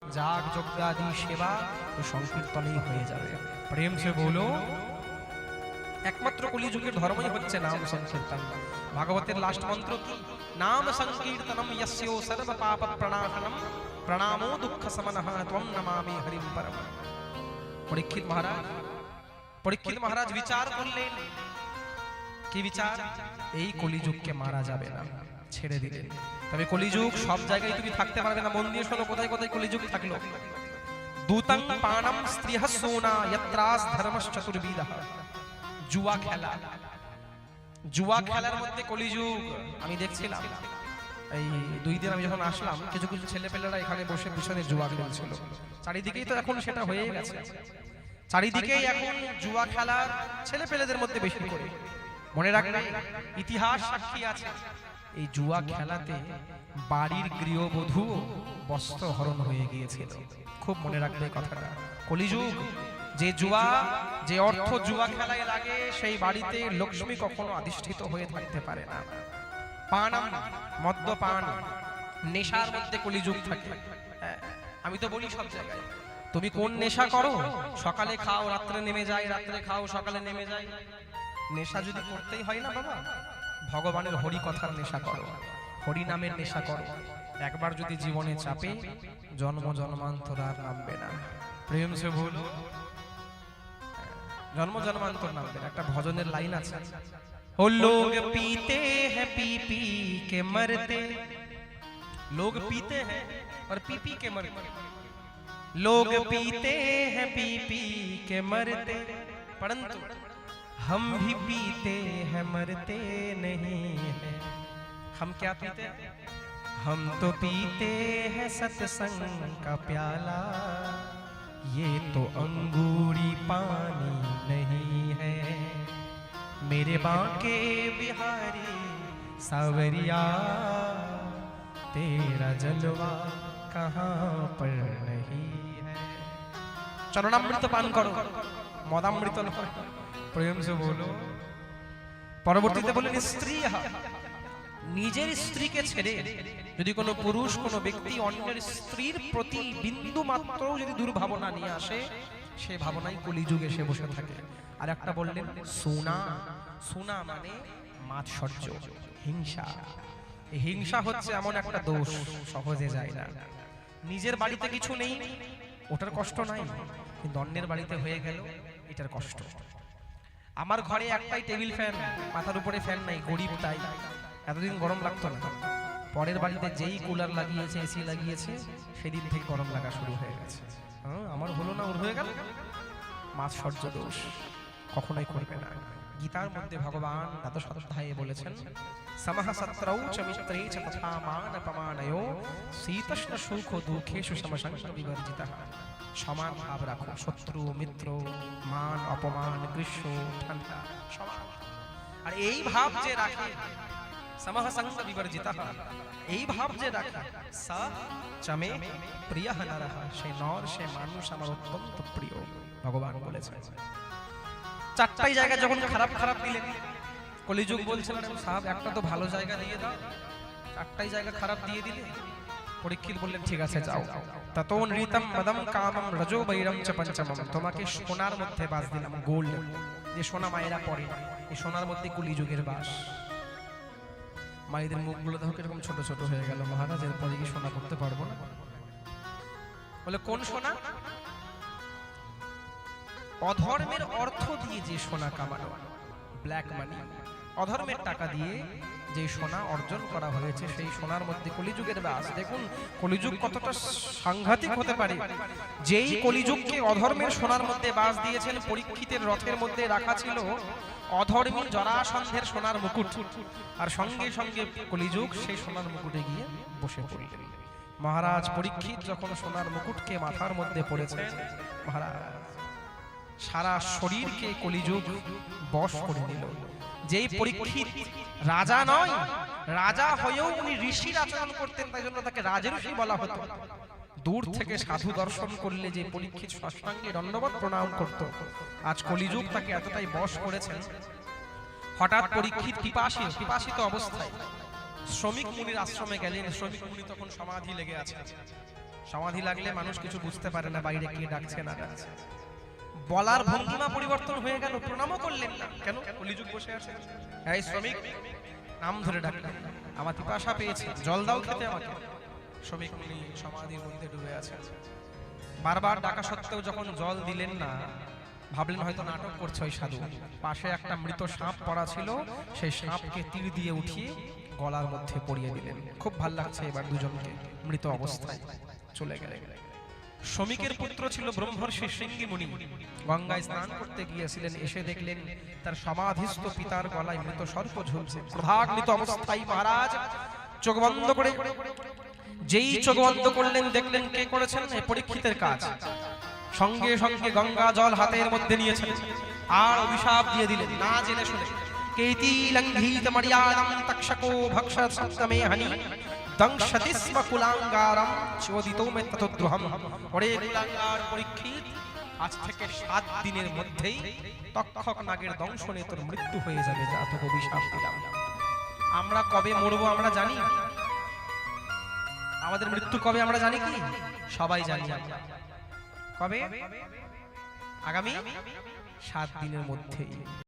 যাগ যজ্ঞাদি সেবা তো সংকীর্তনেই হয়ে যাবে। প্রেম সে বলো, একমাত্র কলিযুগের ধর্মই হচ্ছে নাম সংকীর্তন। ভাগবতের লাস্ট মন্ত্র কি? নাম সংকীর্তনম যস্যো সর্ব পাপ প্রণাশনম প্রণামো দুঃখ সমনঃ ত্বং নমামি হরিম পরম। পরীক্ষিত মহারাজ বিচার করলেন। কি বিচার? এই কলিযুগকে মারা যাবে না, ছেড়ে দিলেন। তবে কলিযুগ সব জায়গায় তুমি থাকতে পারবে না। মন দিয়ে শোনো, কোথায় কোথায় কলিযুগ থাকলো। দূতং পানম স্ত্রিয়ঃ সোনা যত্রাস ধর্মশ্ চতুর্বিধঃ। জুয়া খেলা, জুয়া খেলার মধ্যে কলিযুগ। আমি দেখছিলাম এই 2 দিন আমি যখন আসলাম, কিছু কিছু ছেলেপেলেরা এখানে বসে পিছনে জুয়া খেলছিল। চারিদিকেই তো এখন সেটা হয়ে গেছে। চারিদিকেই এখন জুয়া খেলার ছেলেপেলেদের মধ্যে বেশি করে। মনে রাখবে, ইতিহাস সাক্ষী আছে এই জুয়া খেলাতে বাড়ির গৃহবধূ বস্ত্র হরণ হয়ে গিয়েছিল। খুব মনে রাখবে কথাটা। কলিযুগ, যে জুয়া, যে অর্থ জুয়া খেলায় লাগে, সেই বাড়িতে লক্ষ্মী কখনো অধিষ্ঠিত হয়ে থাকতে পারে না। পানাম, মদ্যপান, নেশার মধ্যে কলিযুগ থাকে। আমি তো বলি সব জায়গায়, তুমি কোন নেশা করো? সকালে খাও রাত্রে নেমে যায়, রাত্রে খাও সকালে নেমে যায়। নেশা যদি করতেই হয় না বাবা, ভগবানের হরি কথার নেশা করো, হরি নামের নেশা করো। একবার যদি জীবনে চাপে, জন্ম জন্মান্তর আর নামবে না। প্রেম সে বলো, জন্ম জন্মান্তর নামবে না। একটা ভজনের লাইন আছে, ও লোগ পীতে হ্যাঁ পি পি কে মরতে, लोग पीते हैं और पी पी के मरते, लोग पीते हैं पी पी के मरते, परंतु हम भी पीते हैं मरते नहीं है। हम क्या पीते हैं? हम तो पीते हैं सत्संग का प्याला, ये तो अंगूरी पानी नहीं है। मेरे बांके बिहारी सावरिया, तेरा जलवा कहाँ पर नहीं है। চরণামৃত পান করো, মদামৃত নয়। প্রেম সে বলো। পরবর্তীতে বলেন স্ত্রী, নিজের স্ত্রীকে ছেড়ে যদি কোনো পুরুষ, কোনো ব্যক্তি অন্যের স্ত্রীর প্রতি বিন্দু মাত্র যদি দুর্ভাবনা নিয়ে আসে, সে ভাবনাই কলিযুগে এসে বসে থাকে। আর একটা বললেন সোনা। সোনা মানে মাৎসর্য, হিংসা। হিংসা হচ্ছে এমন একটা দোষ, সহজে যায় না। নিজের বাড়িতে কিছু নেই, ওটার কষ্ট নাই, কিন্তু অন্যের বাড়িতে হয়ে গেল, এটার কষ্ট। আমার ঘরে একটাই টেবিল ফ্যান, মাথার উপরে ফ্যান নাই, গরিব তাই এতদিন গরম লাগতো না। পরের বাড়িতে যেই কুলার লাগিয়েছে, এসি লাগিয়েছে, সেদিন থেকে গরম লাগা শুরু হয়ে গেছে। আমার হলো না, ওর হয়ে গেল। মাৎসর্য দোষ কখনোই করবে না। গীতার মধ্যে ভগবান দ্বাদশ অধ্যায়ে বলেছেন, সমহ সত্রৌ চ মিত্রে চ তথা মান অপমানয়ো শীতোষ্ণ সুখ দুঃখেষু সমসঙ্গ বিবর্জিতঃ। সমান ভাব রাখো, শত্রু মিত্র, মান অপমান, গ্রীষ্ম ঠান্ডা সমান। আর এই ভাব যে রাখে, সমহ সঙ্গ বিবর্জিতঃ, এই ভাব যে রাখে, সা চমে প্রিয়ঃ নরঃ, সে নর, সে মানুষ আমার অত্যন্ত প্রিয়। ভগবান বলেছেন। চারটাই জায়গা যখন খারাপ খারাপ দিলেন, কলিযুগ বলছিলেন সাহেব একটা তো ভালো জায়গা দিয়ে দাও, চারটাই জায়গা খারাপ দিয়ে দিলে। পরীক্ষিত বললেন ঠিক আছে যাও। ততো নৃতম মদম কামম রজো বৈরম চ পঞ্চমম, তোমাকে সোনার মধ্যে বাস দিলাম, গোল্ড, যে সোনা মায়েরা পরে, এই সোনার মধ্যে কলিযুগের বাস। মায়েদের মুখগুলো দেখো কিরকম ছোট ছোট হয়ে গেল। মহারাজ এরপরে কি সোনা করতে পারবো না? বলে কোন সোনা? অধর্মের অর্থ দিয়ে যে সোনা কামানো, ব্ল্যাক মানি, অধর্মের টাকা দিয়ে যে সোনা অর্জন করা হয়েছে, সেই সোনার মধ্যে কলিযুগের বাস। দেখুন কলিযুগ কতটা সাংঘাতিক হতে পারে। যেই কলিযুগকে অধর্মের সোনার মধ্যে বাস দিয়েছেন, পরীক্ষিতের রথের মধ্যে রাখা ছিল অধর্মী জরাসন্ধের সোনার মুকুট, আর সঙ্গে সঙ্গে কলিযুগ সেই সোনার মুকুটে গিয়ে বসে পড়লেন। মহারাজ পরীক্ষিত যখন সোনার মুকুটকে মাথার মধ্যে পড়েছেন, মহারাজ সারা শরীরকে কলিযুগ বশ করে নিল। যেই পরীক্ষিত রাজা নয়, রাজা হয়েও উনি ঋষির আচরণ করতেন, তাই জন্য তাকে রাজঋষি বলা হতো। দূর থেকে সাধু দর্শন করলে যে পরীক্ষিত সাষ্টাঙ্গে দণ্ডবত প্রণাম করত, আজ কলিযুগ তাকে এতটাই বশ করেছেন। হঠাৎ পরীক্ষিত পিপাসিত অবস্থায় শ্রমিক মুনির আশ্রমে গেলেন। শ্রমিক মুনি তখন সমাধি লেগে আছেন। সমাধি লাগলে মানুষ কিছু বুঝতে পারে না, বাইরে কে ডাকছে না ডাকছে। বলার ভঙ্গিমা পরিবর্তন হয়ে গেল, প্রণামও করলেন না। কেন? কলিযুগ বসে আছে। এই শ্রমিক, নাম ধরে ডাকলেন, আমার পিপাসা পেয়েছে, জল দাও খেতে আমাকে। শ্রমিক মুনি সমাধির মধ্যে ডুবে আছে। বারবার ডাকা সত্ত্বেও যখন জল দিলেন না, ভাবলেন হয়তো নাটক করছে ওই সাধু। পাশে একটা মৃত সাপ পড়া ছিল, সেই সাপকে তীর দিয়ে উঠিয়ে গলার মধ্যে পরিয়ে দিলেন। খুব ভাল লাগছে এবার দুজনকে মৃত অবস্থায় চলে গেলেন। শ্রমিকের পুত্র ছিল ব্রহ্মর্ষি শৃঙ্গি মুনি, গঙ্গায় স্নান করতে গিয়েছিলেন। এসে দেখলেন তার সমাধিস্থ পিতার গলায় মৃত সর্প ঝুলছে। ক্রোধান্বিত অবস্থায় মহারাজ চোখ বন্ধ করে, যেই চোখ বন্ধ করলেন দেখলেন কে করেছেন, পরীক্ষিতের কাজ। সঙ্গে সঙ্গে গঙ্গা জল হাতের মধ্যে নিয়েছেন আর অভিশাপ দিয়ে দিলেন, না জেনে শুনে। কেতি লঙ্ঘিত মর্যাদাম তক্ষকো ভক্ষত সপ্তমে হানি দংশতি স্ম কুলাঙ্গারম চোদিতো মে ততদ্রোহম। ওরে কুলাঙ্গার পরীক্ষিত, আজ থেকে 7 দিনের মধ্যেই তক্ষক নাগের দংশনে তোর মৃত্যু হয়ে যাবে, যা তোকে অভিশাপ দিলাম। আমরা কবে মরবো আমরা জানি? আমাদের মৃত্যু কবে আমরা জানি কি? সবাই জানি। কবে? আগামী 7 দিনের মধ্যেই।